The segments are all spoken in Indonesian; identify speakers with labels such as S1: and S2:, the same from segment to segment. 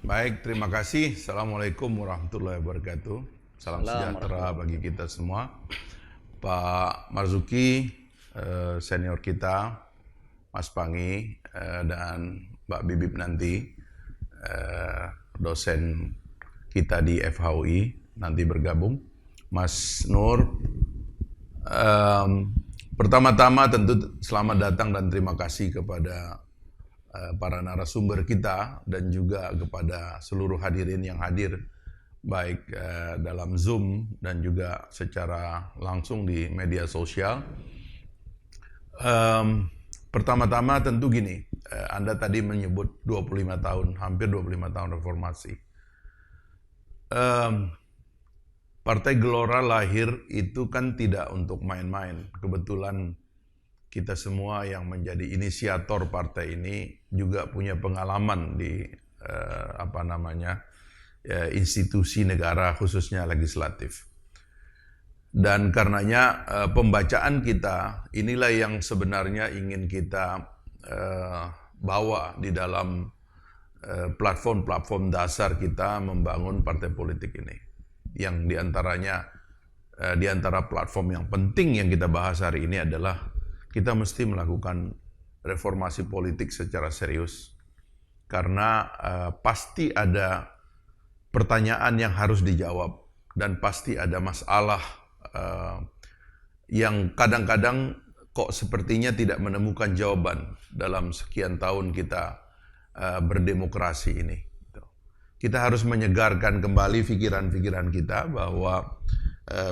S1: Baik, terima kasih. Assalamualaikum warahmatullahi wabarakatuh. Salam
S2: Salam
S1: sejahtera
S2: warahmatullahi
S1: bagi
S2: wabarakatuh.
S1: kita semua. Pak Marzuki, senior kita, Mas Pangi, dan Mbak Bibip nanti, dosen kita di FHUI, nanti bergabung. Mas Nur, pertama-tama tentu selamat datang dan terima kasih kepada para narasumber kita dan juga kepada seluruh hadirin yang hadir baik dalam Zoom dan juga secara langsung di media sosial. Pertama-tama tentu gini, Anda tadi menyebut 25 tahun, hampir 25 tahun reformasi. Partai Gelora lahir itu kan tidak untuk main-main. Kebetulan kita semua yang menjadi inisiator partai ini juga punya pengalaman di institusi negara khususnya legislatif. Dan karenanya pembacaan kita inilah yang sebenarnya ingin kita bawa di dalam platform-platform dasar kita membangun partai politik ini. Yang diantaranya di antara platform yang penting yang kita bahas hari ini adalah kita mesti melakukan reformasi politik secara serius. Karena pasti ada pertanyaan yang harus dijawab dan pasti ada masalah yang kadang-kadang kok sepertinya tidak menemukan jawaban dalam sekian tahun kita berdemokrasi ini. Kita harus menyegarkan kembali pikiran-pikiran kita bahwa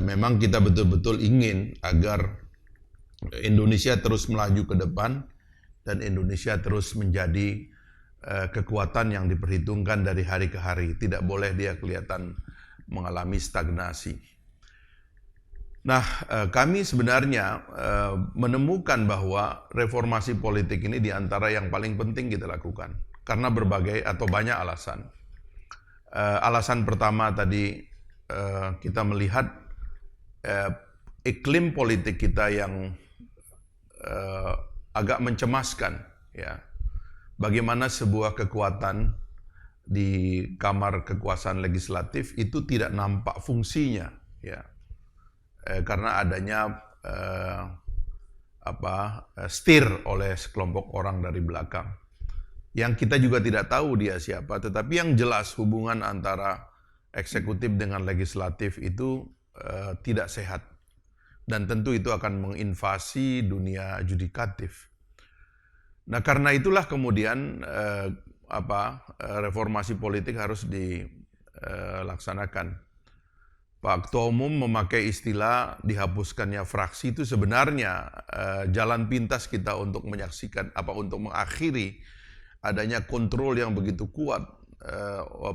S1: memang kita betul-betul ingin agar Indonesia terus melaju ke depan dan Indonesia terus menjadi kekuatan yang diperhitungkan dari hari ke hari. Tidak boleh dia kelihatan mengalami stagnasi. Nah, kami sebenarnya menemukan bahwa reformasi politik ini di antara yang paling penting kita lakukan karena berbagai atau banyak alasan. Alasan pertama tadi kita melihat iklim politik kita yang agak mencemaskan, ya. Bagaimana sebuah kekuatan di kamar kekuasaan legislatif itu tidak nampak fungsinya, ya. Karena adanya setir oleh sekelompok orang dari belakang. Yang kita juga tidak tahu dia siapa, tetapi yang jelas hubungan antara eksekutif dengan legislatif itu tidak sehat. Dan tentu itu akan menginvasi dunia yudikatif. Nah, karena itulah kemudian reformasi politik harus dilaksanakan. Pak Ketua Umum memakai istilah dihapuskannya fraksi itu sebenarnya jalan pintas kita untuk menyaksikan untuk mengakhiri adanya kontrol yang begitu kuat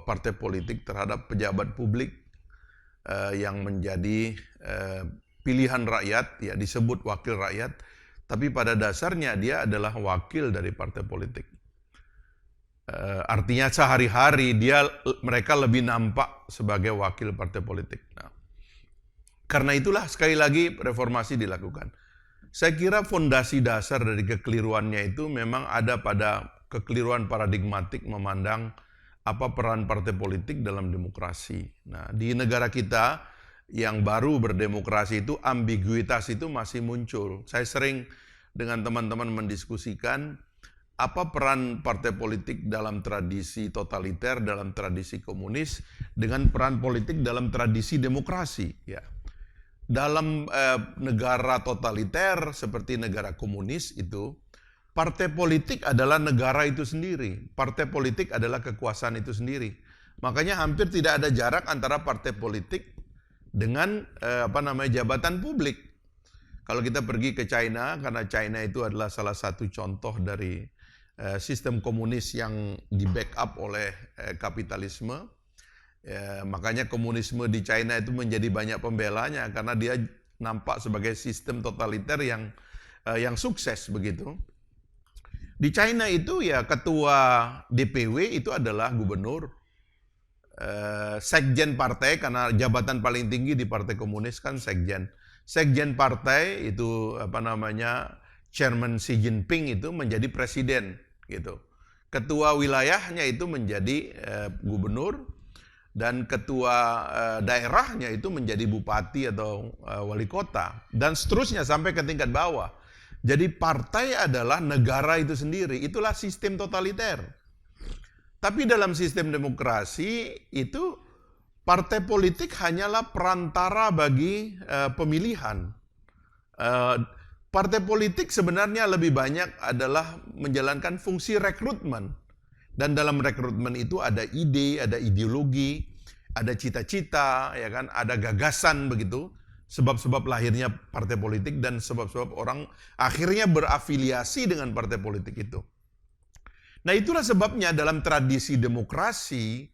S1: partai politik terhadap pejabat publik yang menjadi pilihan rakyat, ya disebut wakil rakyat, tapi pada dasarnya dia adalah wakil dari partai politik. Artinya sehari-hari mereka lebih nampak sebagai wakil partai politik. Nah, karena itulah sekali lagi reformasi dilakukan. Saya kira fondasi dasar dari kekeliruannya itu memang ada pada kekeliruan paradigmatik memandang apa peran partai politik dalam demokrasi. Nah, di negara kita yang baru berdemokrasi itu ambiguitas itu masih muncul. Saya sering dengan teman-teman mendiskusikan apa peran partai politik dalam tradisi totaliter, dalam tradisi komunis, dengan peran politik dalam tradisi demokrasi. Ya. Dalam negara totaliter seperti negara komunis itu, partai politik adalah negara itu sendiri. Partai politik adalah kekuasaan itu sendiri. Makanya hampir tidak ada jarak antara partai politik dengan jabatan publik. Kalau kita pergi ke China, karena China itu adalah salah satu contoh dari sistem komunis yang di-backup oleh kapitalisme. Makanya komunisme di China itu menjadi banyak pembelanya karena dia nampak sebagai sistem totaliter yang sukses begitu. Di China itu ya ketua DPW itu adalah gubernur. Sekjen partai, karena jabatan paling tinggi di partai komunis kan sekjen. Sekjen partai itu Chairman Xi Jinping itu menjadi presiden gitu. ketua wilayahnya itu menjadi gubernur, dan ketua daerahnya itu menjadi bupati atau wali kota, dan seterusnya sampai ke tingkat bawah. Jadi partai adalah negara itu sendiri, itulah sistem totaliter. Tapi dalam sistem demokrasi itu partai politik hanyalah perantara bagi pemilihan. Partai politik sebenarnya lebih banyak adalah menjalankan fungsi rekrutmen. Dan dalam rekrutmen itu ada ide, ada ideologi, ada cita-cita, ya kan, ada gagasan begitu. Sebab-sebab lahirnya partai politik dan sebab-sebab orang akhirnya berafiliasi dengan partai politik itu. Nah, itulah sebabnya dalam tradisi demokrasi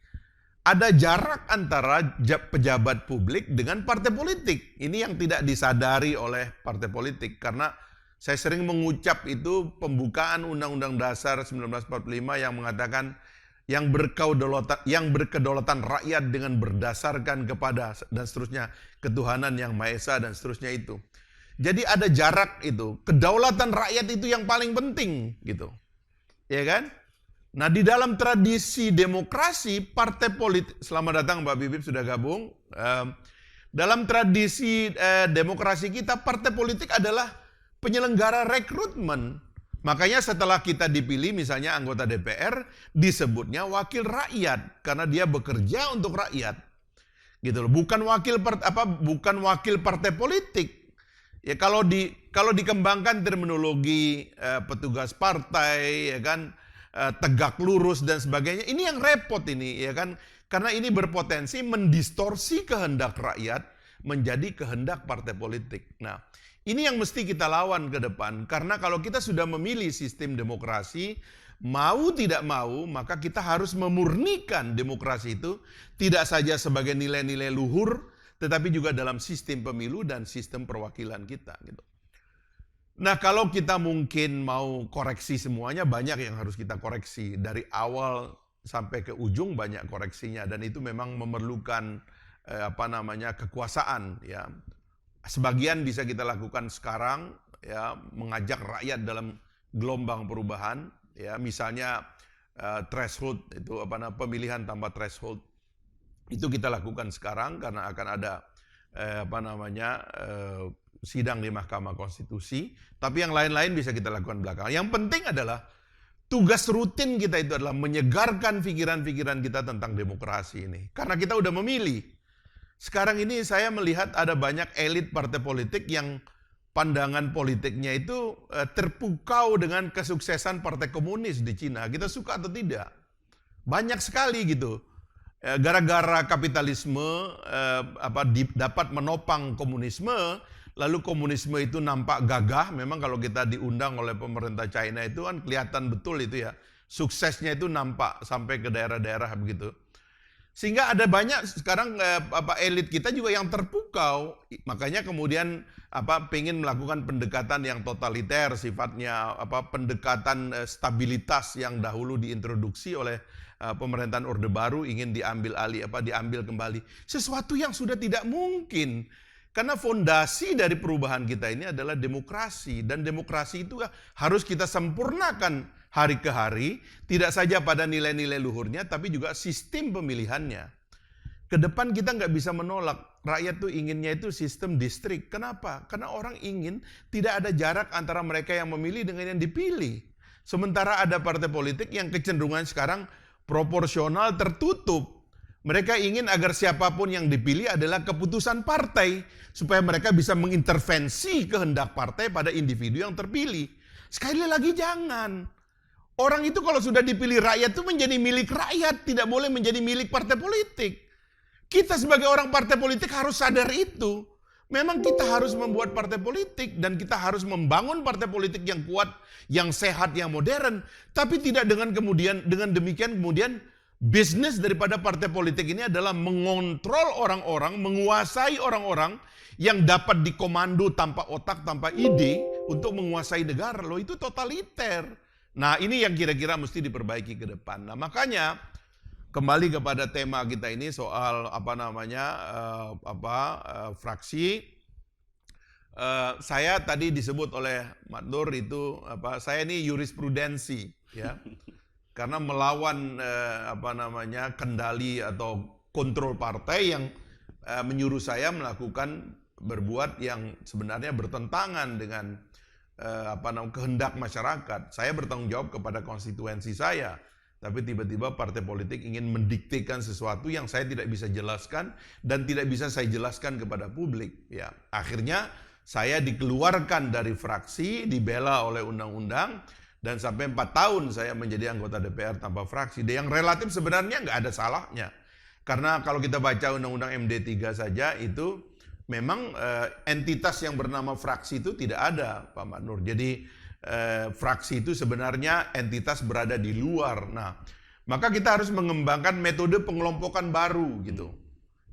S1: ada jarak antara pejabat publik dengan partai politik. Ini yang tidak disadari oleh partai politik. Karena saya sering mengucap itu pembukaan Undang-Undang Dasar 1945 yang mengatakan yang berkedaulatan rakyat dengan berdasarkan kepada dan seterusnya ketuhanan yang Maha Esa dan seterusnya itu. Jadi ada jarak itu. Kedaulatan rakyat itu yang paling penting gitu. Ya kan? Nah, di dalam tradisi demokrasi, partai politik, selamat datang Mbak Bibip sudah gabung. Dalam tradisi demokrasi kita, partai politik adalah penyelenggara rekrutmen. Makanya setelah kita dipilih misalnya anggota DPR, disebutnya wakil rakyat karena dia bekerja untuk rakyat. Gitu loh. Bukan wakil partai politik. Ya kalau dikembangkan terminologi petugas partai, ya kan, tegak lurus dan sebagainya, ini yang repot ini, ya kan, karena ini berpotensi mendistorsi kehendak rakyat menjadi kehendak partai politik. Nah, ini yang mesti kita lawan ke depan, karena kalau kita sudah memilih sistem demokrasi, mau tidak mau, maka kita harus memurnikan demokrasi itu tidak saja sebagai nilai-nilai luhur, tetapi juga dalam sistem pemilu dan sistem perwakilan kita, gitu. Nah, kalau kita mungkin mau koreksi semuanya, banyak yang harus kita koreksi. Dari awal sampai ke ujung banyak koreksinya. Dan itu memang memerlukan kekuasaan. Ya. Sebagian bisa kita lakukan sekarang, ya, mengajak rakyat dalam gelombang perubahan. Ya, misalnya threshold, itu pemilihan tanpa threshold. Itu kita lakukan sekarang karena akan ada sidang di Mahkamah Konstitusi, tapi yang lain-lain bisa kita lakukan belakangan. Yang penting adalah tugas rutin kita itu adalah menyegarkan pikiran-pikiran kita tentang demokrasi ini. Karena kita udah memilih. Sekarang ini saya melihat ada banyak elit partai politik yang pandangan politiknya itu terpukau dengan kesuksesan partai komunis di Cina. Kita suka atau tidak? Banyak sekali gitu. Gara-gara kapitalisme dapat menopang komunisme, lalu komunisme itu nampak gagah. Memang kalau kita diundang oleh pemerintah China itu kan kelihatan betul itu ya. Suksesnya itu nampak sampai ke daerah-daerah begitu. Sehingga ada banyak sekarang elit kita juga yang terpukau. Makanya kemudian pengen melakukan pendekatan yang totaliter sifatnya, pendekatan stabilitas yang dahulu diintroduksi oleh pemerintahan Orde Baru ingin diambil alih, diambil kembali. Sesuatu yang sudah tidak mungkin. Karena fondasi dari perubahan kita ini adalah demokrasi. Dan demokrasi itu harus kita sempurnakan hari ke hari. Tidak saja pada nilai-nilai luhurnya, tapi juga sistem pemilihannya. Ke depan kita nggak bisa menolak. Rakyat tuh inginnya itu sistem distrik. Kenapa? Karena orang ingin tidak ada jarak antara mereka yang memilih dengan yang dipilih. Sementara ada partai politik yang kecenderungan sekarang proporsional tertutup. Mereka ingin agar siapapun yang dipilih adalah keputusan partai, supaya mereka bisa mengintervensi kehendak partai pada individu yang terpilih. Sekali lagi jangan. Orang itu kalau sudah dipilih rakyat itu menjadi milik rakyat, tidak boleh menjadi milik partai politik. Kita sebagai orang partai politik harus sadar itu. Memang kita harus membuat partai politik dan kita harus membangun partai politik yang kuat, yang sehat, yang modern. Tapi tidak dengan demikian kemudian bisnis daripada partai politik ini adalah mengontrol orang-orang, menguasai orang-orang yang dapat dikomando tanpa otak, tanpa ide untuk menguasai negara. Loh, itu totaliter. Nah, ini yang kira-kira mesti diperbaiki ke depan. Nah, makanya kembali kepada tema kita ini soal fraksi. Saya tadi disebut oleh Mat Nur itu saya ini jurisprudensi, ya. karena melawan kendali atau kontrol partai yang menyuruh saya melakukan berbuat yang sebenarnya bertentangan dengan kehendak masyarakat. Saya bertanggung jawab kepada konstituensi saya, tapi tiba-tiba partai politik ingin mendiktekan sesuatu yang saya tidak bisa jelaskan dan tidak bisa saya jelaskan kepada publik. Ya, akhirnya saya dikeluarkan dari fraksi, dibela oleh undang-undang, dan sampai 4 tahun saya menjadi anggota DPR tanpa fraksi. Dan yang relatif sebenarnya nggak ada salahnya. Karena kalau kita baca undang-undang MD3 saja itu memang entitas yang bernama fraksi itu tidak ada, Pak Maknur. Jadi fraksi itu sebenarnya entitas berada di luar. Nah, maka kita harus mengembangkan metode pengelompokan baru gitu,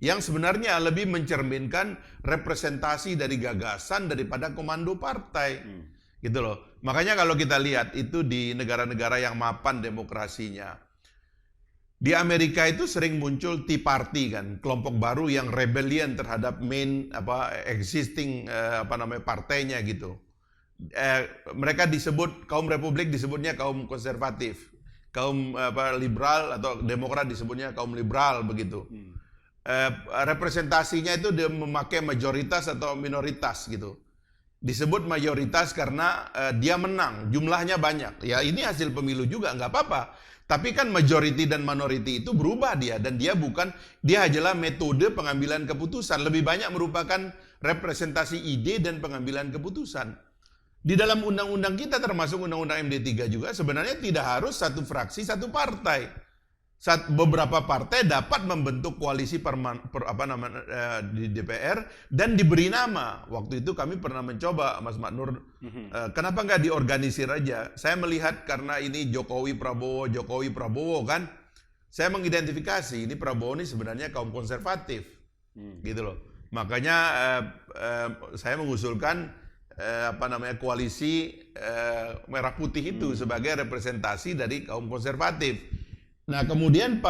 S1: yang sebenarnya lebih mencerminkan representasi dari gagasan daripada komando partai. Gitu loh. Makanya kalau kita lihat itu di negara-negara yang mapan demokrasinya, di Amerika itu sering muncul Tea Party kan, kelompok baru yang rebellion terhadap main existing partainya gitu. Mereka disebut kaum Republik disebutnya kaum konservatif, kaum liberal atau Demokrat disebutnya kaum liberal begitu. Representasinya itu dia memakai majoritas atau minoritas gitu. Disebut mayoritas karena dia menang, jumlahnya banyak. Ya ini hasil pemilu juga, nggak apa-apa. Tapi kan majority dan minority itu berubah dia. Dan dia adalah metode pengambilan keputusan. Lebih banyak merupakan representasi ide dan pengambilan keputusan. Di dalam undang-undang kita termasuk undang-undang MD3 juga sebenarnya tidak harus satu fraksi, satu partai. Beberapa partai dapat membentuk koalisi di DPR dan diberi nama. Waktu itu kami pernah mencoba, Mas Maknur, kenapa nggak diorganisir aja? Saya melihat karena ini Jokowi Prabowo kan, saya mengidentifikasi ini Prabowo ini sebenarnya kaum konservatif, gitu loh. Makanya saya mengusulkan koalisi merah putih itu sebagai representasi dari kaum konservatif. Nah kemudian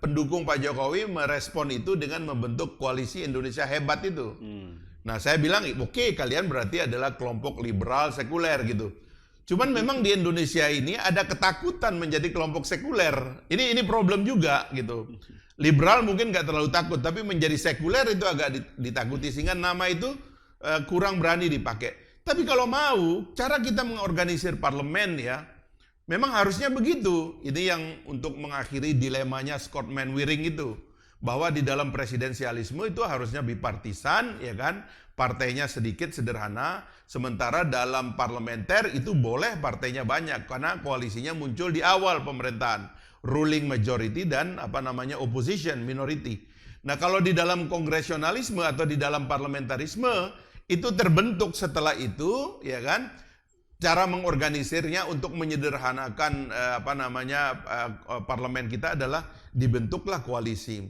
S1: pendukung Pak Jokowi merespon itu dengan membentuk koalisi Indonesia Hebat itu. Nah saya bilang oke, kalian berarti adalah kelompok liberal sekuler gitu. Cuman memang di Indonesia ini ada ketakutan menjadi kelompok sekuler. Ini problem juga gitu. Liberal mungkin nggak terlalu takut, tapi menjadi sekuler itu agak ditakuti sehingga nama itu kurang berani dipakai. Tapi kalau mau cara kita mengorganisir parlemen ya, memang harusnya begitu. Ini yang untuk mengakhiri dilemanya Scott Manwaring itu. Bahwa di dalam presidensialisme itu harusnya bipartisan, ya kan? Partainya sedikit, sederhana. Sementara dalam parlementer itu boleh partainya banyak. Karena koalisinya muncul di awal pemerintahan. Ruling majority dan opposition minority. Nah kalau di dalam kongresionalisme atau di dalam parlamentarisme, itu terbentuk setelah itu, ya kan? Cara mengorganisirnya untuk menyederhanakan parlemen kita adalah dibentuklah koalisi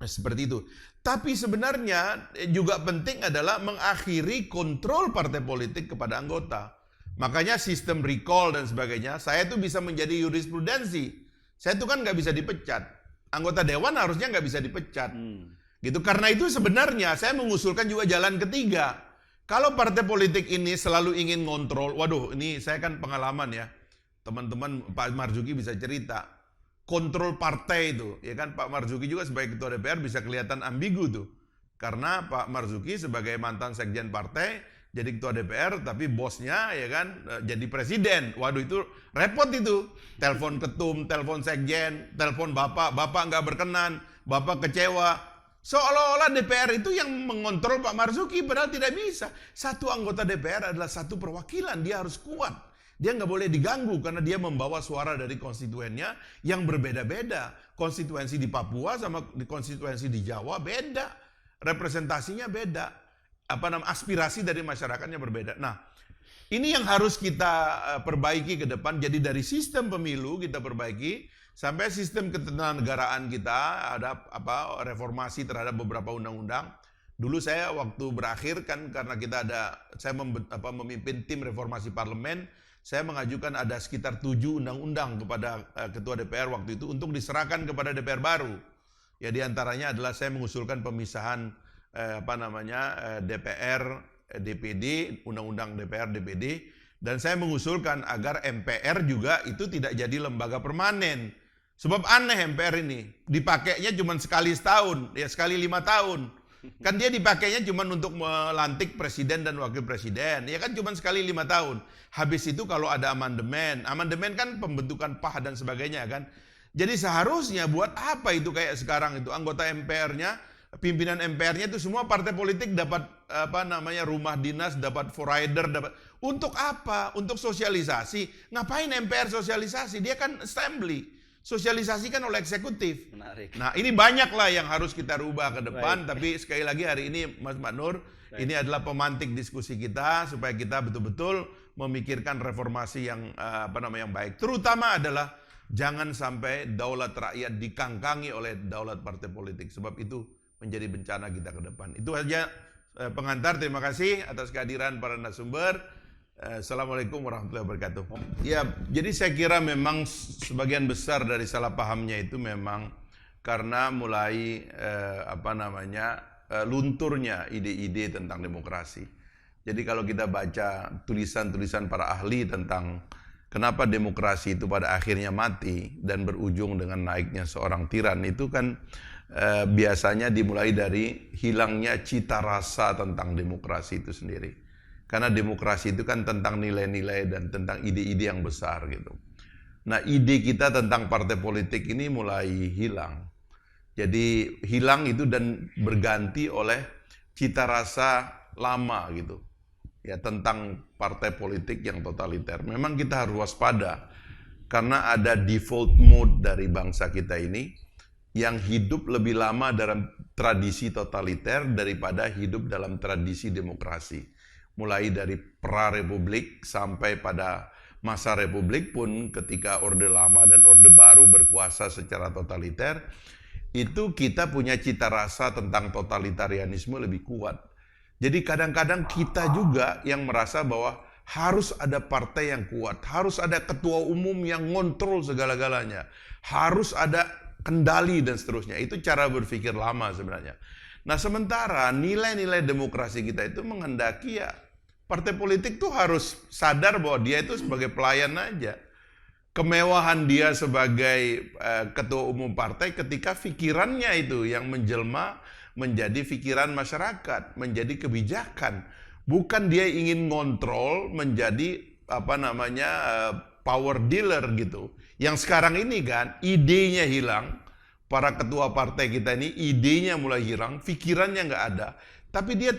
S1: seperti itu. Tapi sebenarnya juga penting adalah mengakhiri kontrol partai politik kepada anggota. Makanya sistem recall dan sebagainya, saya tuh bisa menjadi jurisprudensi. Saya tuh kan nggak bisa dipecat. Anggota dewan harusnya nggak bisa dipecat. Gitu. Karena itu sebenarnya saya mengusulkan juga jalan ketiga. Kalau partai politik ini selalu ingin ngontrol, waduh ini saya kan pengalaman ya, teman-teman Pak Marzuki bisa cerita, kontrol partai itu, ya kan Pak Marzuki juga sebagai ketua DPR bisa kelihatan ambigu tuh, karena Pak Marzuki sebagai mantan sekjen partai jadi ketua DPR, tapi bosnya ya kan jadi presiden, waduh itu repot itu, telepon ketum, telepon sekjen, telepon bapak nggak berkenan, bapak kecewa. Seolah-olah DPR itu yang mengontrol Pak Marzuki, padahal tidak bisa. Satu anggota DPR adalah satu perwakilan, dia harus kuat. Dia nggak boleh diganggu karena dia membawa suara dari konstituennya yang berbeda-beda. Konstituensi di Papua sama di konstituensi di Jawa beda, representasinya beda, aspirasi dari masyarakatnya berbeda. Nah, ini yang harus kita perbaiki ke depan. Jadi dari sistem pemilu kita perbaiki. Sampai sistem ketenaganegaraan kita ada reformasi terhadap beberapa undang-undang. Dulu saya waktu berakhir kan karena saya memimpin tim reformasi parlemen, saya mengajukan ada sekitar 7 undang-undang kepada ketua DPR waktu itu untuk diserahkan kepada DPR baru. Ya diantaranya adalah saya mengusulkan pemisahan DPR DPD, undang-undang DPR DPD Dan saya mengusulkan agar MPR juga itu tidak jadi lembaga permanen. Sebab aneh MPR ini, dipakainya cuma sekali setahun, ya sekali 5 tahun. Kan dia dipakainya cuma untuk melantik presiden dan wakil presiden, ya kan cuma sekali 5 tahun. Habis itu kalau ada amandemen kan pembentukan PAH dan sebagainya kan. Jadi seharusnya buat apa itu kayak sekarang itu anggota MPR-nya, pimpinan MPR-nya itu semua partai politik dapat rumah dinas, dapat forader, dapat untuk apa? Untuk sosialisasi. Ngapain MPR sosialisasi? Dia kan assembly. Sosialisasikan oleh eksekutif.
S2: Menarik.
S1: Nah ini banyaklah yang harus kita rubah ke depan. Tapi sekali lagi hari ini Mas Maknur, ini adalah pemantik diskusi kita supaya kita betul-betul memikirkan reformasi yang yang baik. Terutama adalah jangan sampai daulat rakyat dikangkangi oleh daulat partai politik. Sebab itu menjadi bencana kita ke depan. Itu aja pengantar. Terima kasih atas kehadiran para narasumber. Assalamualaikum warahmatullahi wabarakatuh. Ya, jadi saya kira memang sebagian besar dari salah pahamnya itu memang karena mulai lunturnya ide-ide tentang demokrasi. Jadi kalau kita baca tulisan-tulisan para ahli tentang kenapa demokrasi itu pada akhirnya mati dan berujung dengan naiknya seorang tiran, itu kan biasanya dimulai dari hilangnya cita rasa tentang demokrasi itu sendiri. Karena demokrasi itu kan tentang nilai-nilai dan tentang ide-ide yang besar gitu. Nah, ide kita tentang partai politik ini mulai hilang. Jadi hilang itu dan berganti oleh cita rasa lama gitu. Ya, tentang partai politik yang totaliter. Memang kita harus waspada karena ada default mode dari bangsa kita ini yang hidup lebih lama dalam tradisi totaliter daripada hidup dalam tradisi demokrasi. Mulai dari pra-republik sampai pada masa republik pun ketika Orde Lama dan Orde Baru berkuasa secara totaliter, itu kita punya cita rasa tentang totalitarianisme lebih kuat. Jadi kadang-kadang kita juga yang merasa bahwa harus ada partai yang kuat, harus ada ketua umum yang ngontrol segala-galanya, harus ada kendali dan seterusnya. Itu cara berpikir lama sebenarnya. Nah sementara nilai-nilai demokrasi kita itu menghendaki ya partai politik tuh harus sadar bahwa dia itu sebagai pelayan aja. Kemewahan dia sebagai ketua umum partai ketika pikirannya itu yang menjelma menjadi pikiran masyarakat, menjadi kebijakan. Bukan dia ingin ngontrol menjadi power dealer gitu. Yang sekarang ini kan idenya hilang. Para ketua partai kita ini idenya mulai hilang, pikirannya nggak ada. Tapi dia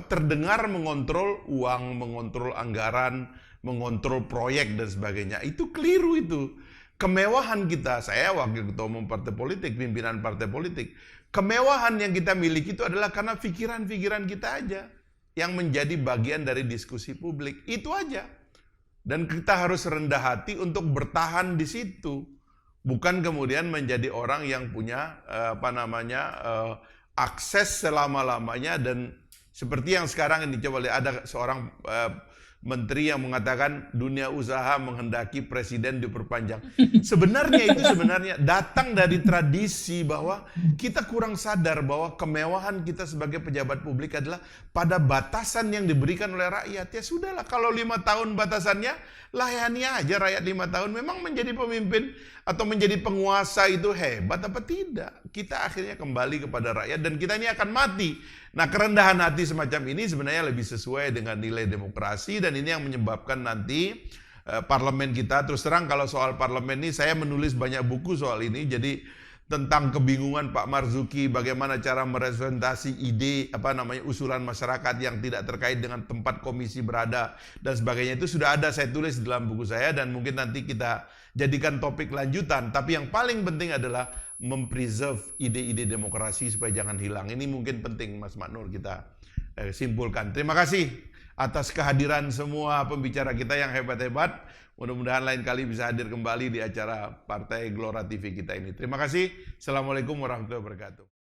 S1: terdengar mengontrol uang, mengontrol anggaran, mengontrol proyek dan sebagainya. Itu keliru itu. Kemewahan kita, saya wakil ketua umum partai politik, pimpinan partai politik. Kemewahan yang kita miliki itu adalah karena pikiran-pikiran kita aja. Yang menjadi bagian dari diskusi publik. Itu aja. Dan kita harus rendah hati untuk bertahan di situ. Bukan kemudian menjadi orang yang punya akses selama-lamanya dan seperti yang sekarang ini coba lihat ada seorang menteri yang mengatakan dunia usaha menghendaki presiden diperpanjang. Sebenarnya itu datang dari tradisi bahwa kita kurang sadar bahwa kemewahan kita sebagai pejabat publik adalah pada batasan yang diberikan oleh rakyat. Ya sudahlah, kalau 5 tahun batasannya, layani aja rakyat 5 tahun. Memang menjadi pemimpin atau menjadi penguasa itu hebat apa tidak? Kita akhirnya kembali kepada rakyat dan kita ini akan mati. Nah, kerendahan hati semacam ini sebenarnya lebih sesuai dengan nilai demokrasi dan ini yang menyebabkan nanti parlemen kita, terus terang kalau soal parlemen ini saya menulis banyak buku soal ini, jadi tentang kebingungan Pak Marzuki bagaimana cara merepresentasi ide usulan masyarakat yang tidak terkait dengan tempat komisi berada dan sebagainya, itu sudah ada saya tulis dalam buku saya dan mungkin nanti kita jadikan topik lanjutan. Tapi yang paling penting adalah mempreserve ide-ide demokrasi supaya jangan hilang. Ini mungkin penting Mas Maknur kita simpulkan. Terima kasih atas kehadiran semua pembicara kita yang hebat-hebat. Mudah-mudahan lain kali bisa hadir kembali di acara Partai Gelora TV kita ini. Terima kasih. Assalamualaikum warahmatullahi wabarakatuh.